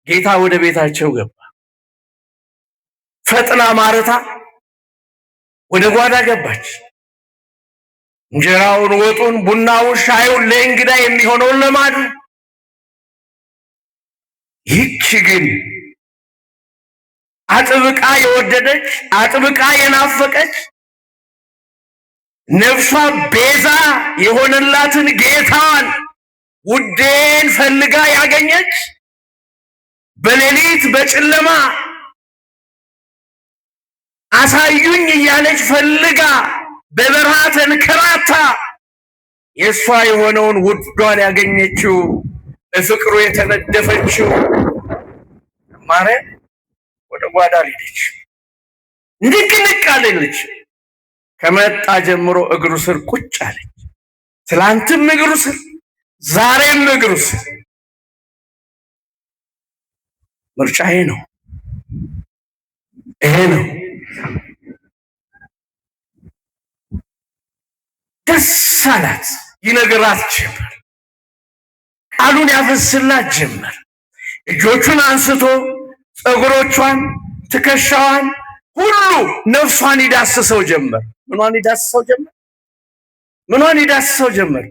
ጌታ ወደ ቤታቸው ገባ። ፈጥና ማርታ ወደ ጓዳ ገባች። እንጀራውን፣ ወጡን፣ ቡናውን፣ ሻዩን ለእንግዳ የሚሆነውን ለማድረግ። ይህች ግን አጥብቃ የወደደች አጥብቃ የናፈቀች ነፍሷ ቤዛ የሆነላትን ጌታዋን ውዴን ፈልጋ ያገኘች በሌሊት በጨለማ አሳዩኝ እያለች ፈልጋ በበረሃ ተንከራታ የእሷ የሆነውን ውዷን ያገኘችው በፍቅሩ የተነደፈችው ማርያም ወደ ጓዳ ሄደች። ንቅንቅ አለች። ከመጣ ጀምሮ እግሩ ስር ቁጭ አለች። ትላንትም እግሩ ስር፣ ዛሬም እግሩ ስር። ምርጫዬ ነው፣ ይሄ ነው። ደስ አላት። ይነግራት ጀመር። ቃሉን ያፈስላት ጀመር። እጆቹን አንስቶ ፀጉሮቿን፣ ትከሻዋን ሁሉ ነፍሷን ይዳስሰው ጀመር። ምኗን ይዳስሰው ጀመር? ምኗን ይዳስሰው ጀመር?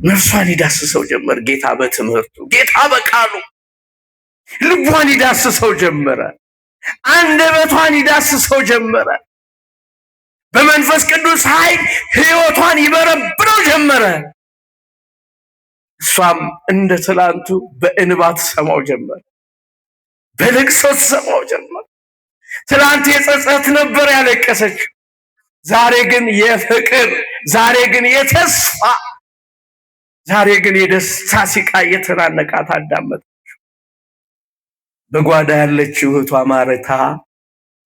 ነፍሷን ይዳስሰው ጀመር። ጌታ በትምህርቱ፣ ጌታ በቃሉ ልቧን ይዳስሰው ጀመረ። አንደበቷን ይዳስሰው ጀመረ። በመንፈስ ቅዱስ ኃይል ሕይወቷን ይበረብረው ጀመረ። እሷም እንደ ትላንቱ በእንባ ትሰማው ጀመር፣ በልቅሶ ትሰማው ጀመር። ትላንት የጸጸት ነበር ያለቀሰችው፣ ዛሬ ግን የፍቅር፣ ዛሬ ግን የተስፋ፣ ዛሬ ግን የደስታ ሲቃ የተናነቃት አዳመጠች። በጓዳ ያለችው እህቷ ማርታ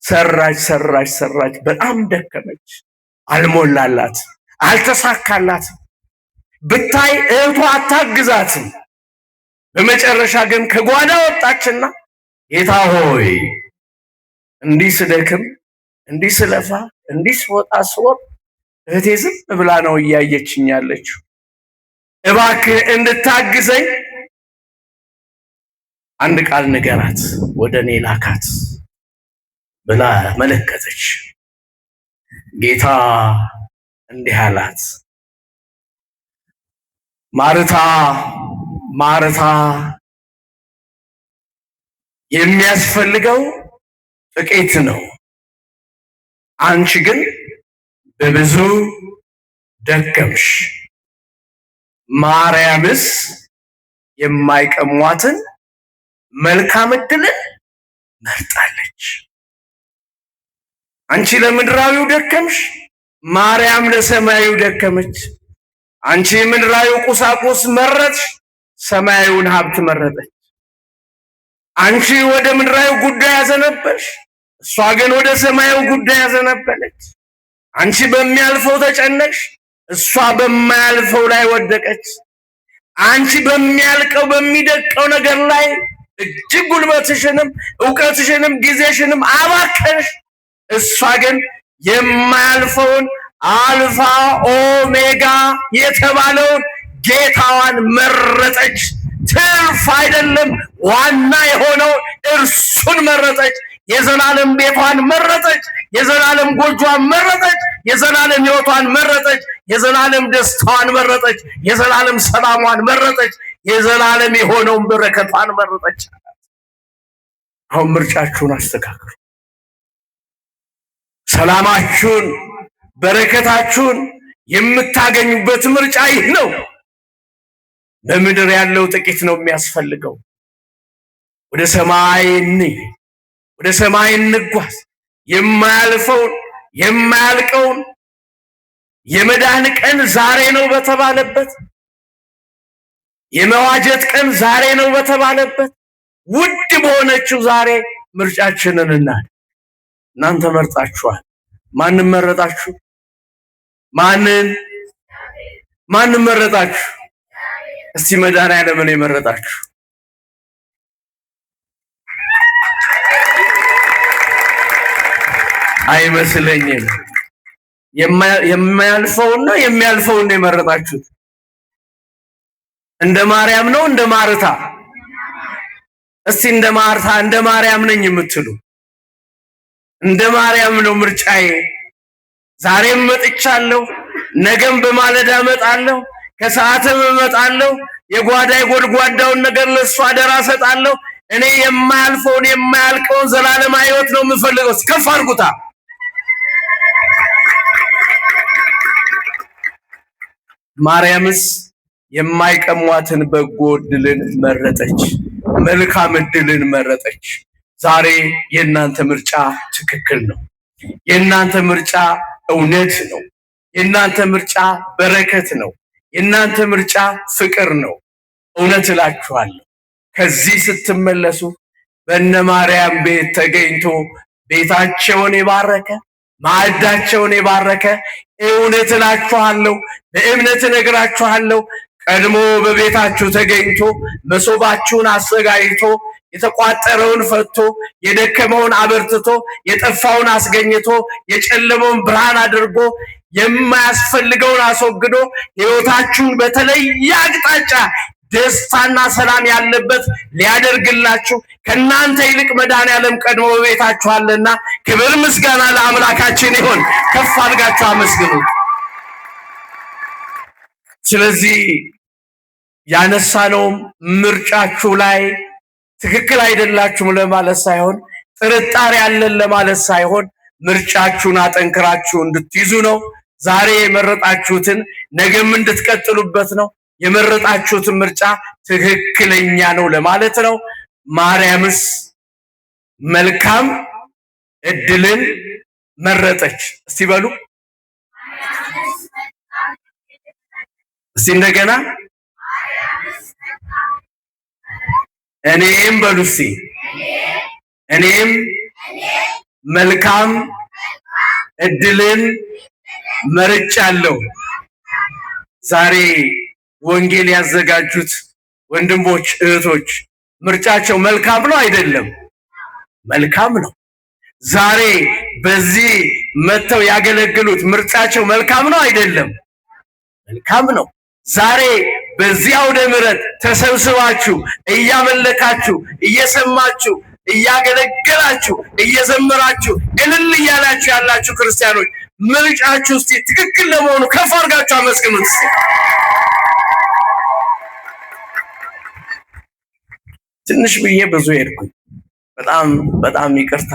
ሰራች፣ በጣም ደከመች። አልሞላላት፣ አልተሳካላት። ብታይ እህቷ አታግዛትም። በመጨረሻ ግን ከጓዳ ወጣችና ጌታ ሆይ እንዲህ ስደክም፣ እንዲህ ስለፋ፣ እንዲህ ስወጣ ስወር እህቴ ዝም ብላ ነው እያየችኝ ያለችው። እባክህ እንድታግዘኝ አንድ ቃል ንገራት፣ ወደ እኔ ላካት ብላ መለከተች። ጌታ እንዲህ አላት፣ ማርታ ማርታ፣ የሚያስፈልገው ጥቂት ነው፣ አንቺ ግን በብዙ ደከምሽ። ማርያምስ የማይቀሟትን መልካም ዕድልን መርጣለች። አንቺ ለምድራዊው ደከምሽ፣ ማርያም ለሰማያዊው ደከመች። አንቺ ምድራዊው ቁሳቁስ መረጥሽ፣ ሰማያዊውን ሀብት መረጠች። አንቺ ወደ ምድራዊው ጉዳይ ያዘነበልሽ፣ እሷ ግን ወደ ሰማያዊው ጉዳይ ያዘነበለች። አንቺ በሚያልፈው ተጨነቅሽ፣ እሷ በማያልፈው ላይ ወደቀች። አንቺ በሚያልቀው በሚደቀው ነገር ላይ እጅግ ጉልበትሽንም ዕውቀትሽንም ጊዜሽንም አባከንሽ። እሷ ግን የማያልፈውን አልፋ ኦሜጋ የተባለውን ጌታዋን መረጠች። ትርፍ አይደለም ዋና የሆነው እርሱን መረጠች። የዘላለም ቤቷን መረጠች። የዘላለም ጎጆዋን መረጠች። የዘላለም ሕይወቷን መረጠች። የዘላለም ደስታዋን መረጠች። የዘላለም ሰላሟን መረጠች። የዘላለም የሆነውን በረከቷን መረጠች። አሁን ምርጫችሁን አስተካክሉ። ሰላማችሁን፣ በረከታችሁን የምታገኙበት ምርጫ ይህ ነው። በምድር ያለው ጥቂት ነው የሚያስፈልገው። ወደ ሰማይ እንይ፣ ወደ ሰማይ እንጓዝ። የማያልፈውን የማያልቀውን የመዳን ቀን ዛሬ ነው በተባለበት፣ የመዋጀት ቀን ዛሬ ነው በተባለበት ውድ በሆነችው ዛሬ ምርጫችንን እናድርግ። እናንተ መርጣችኋል። ማንን መረጣችሁ? ማንን? ማንም መረጣችሁ? እስቲ መድኃኒዓለምን የመረጣችሁ አይመስለኝም። የማያልፈውና የሚያልፈውን ነው የመረጣችሁት። እንደ ማርያም ነው እንደ ማርታ? እስቲ እንደ ማርታ እንደ ማርያም ነኝ የምትሉ እንደ ማርያም ነው ምርጫዬ። ዛሬም መጥቻለሁ፣ ነገም በማለዳ እመጣለሁ፣ ከሰዓትም እመጣለሁ። የጓዳይ ጎድጓዳውን ነገር ለእሱ አደራ እሰጣለሁ። እኔ የማያልፈውን የማያልቀውን ዘላለም ሕይወት ነው የምፈልገው። ከፍ አድርጉታ። ማርያምስ የማይቀሟትን በጎ እድልን መረጠች፣ መልካም እድልን መረጠች። ዛሬ የእናንተ ምርጫ ትክክል ነው። የእናንተ ምርጫ እውነት ነው። የእናንተ ምርጫ በረከት ነው። የእናንተ ምርጫ ፍቅር ነው። እውነት እላችኋለሁ ከዚህ ስትመለሱ በእነ ማርያም ቤት ተገኝቶ ቤታቸውን የባረከ ማዕዳቸውን የባረከ እውነት እላችኋለሁ በእምነት እነግራችኋለሁ ቀድሞ በቤታችሁ ተገኝቶ መሶባችሁን አዘጋጅቶ የተቋጠረውን ፈቶ የደከመውን አበርትቶ የጠፋውን አስገኝቶ የጨለመውን ብርሃን አድርጎ የማያስፈልገውን አስወግዶ ሕይወታችሁን በተለየ አቅጣጫ ደስታና ሰላም ያለበት ሊያደርግላችሁ ከናንተ ይልቅ መድኃኒዓለም ቀድሞ በቤታችሁ አለና ክብር ምስጋና ለአምላካችን ይሁን። ከፍ አድርጋችሁ አመስግኑት። ስለዚህ ያነሳነውም ምርጫችሁ ላይ ትክክል አይደላችሁም ለማለት ሳይሆን ጥርጣሬ አለን ለማለት ሳይሆን ምርጫችሁን አጠንክራችሁ እንድትይዙ ነው። ዛሬ የመረጣችሁትን ነገም እንድትቀጥሉበት ነው። የመረጣችሁትን ምርጫ ትክክለኛ ነው ለማለት ነው። ማርያምስ መልካም እድልን መረጠች። እስቲ በሉ እስቲ እንደገና እኔም በሉ እስቲ እኔም መልካም እድልን መርጫለሁ። ዛሬ ወንጌል ያዘጋጁት ወንድሞች እህቶች ምርጫቸው መልካም ነው አይደለም? መልካም ነው። ዛሬ በዚህ መተው ያገለግሉት ምርጫቸው መልካም ነው አይደለም? መልካም ነው። ዛሬ በዚህ አውደ ምሕረት ተሰብስባችሁ እያመለካችሁ እየሰማችሁ እያገለገላችሁ እየዘመራችሁ እልል እያላችሁ ያላችሁ ክርስቲያኖች ምርጫችሁ እስቲ ትክክል ለመሆኑ ከፍ አድርጋችሁ አመስግኑት። ትንሽ ብዬ ብዙ ሄድኩኝ። በጣም ይቅርታ።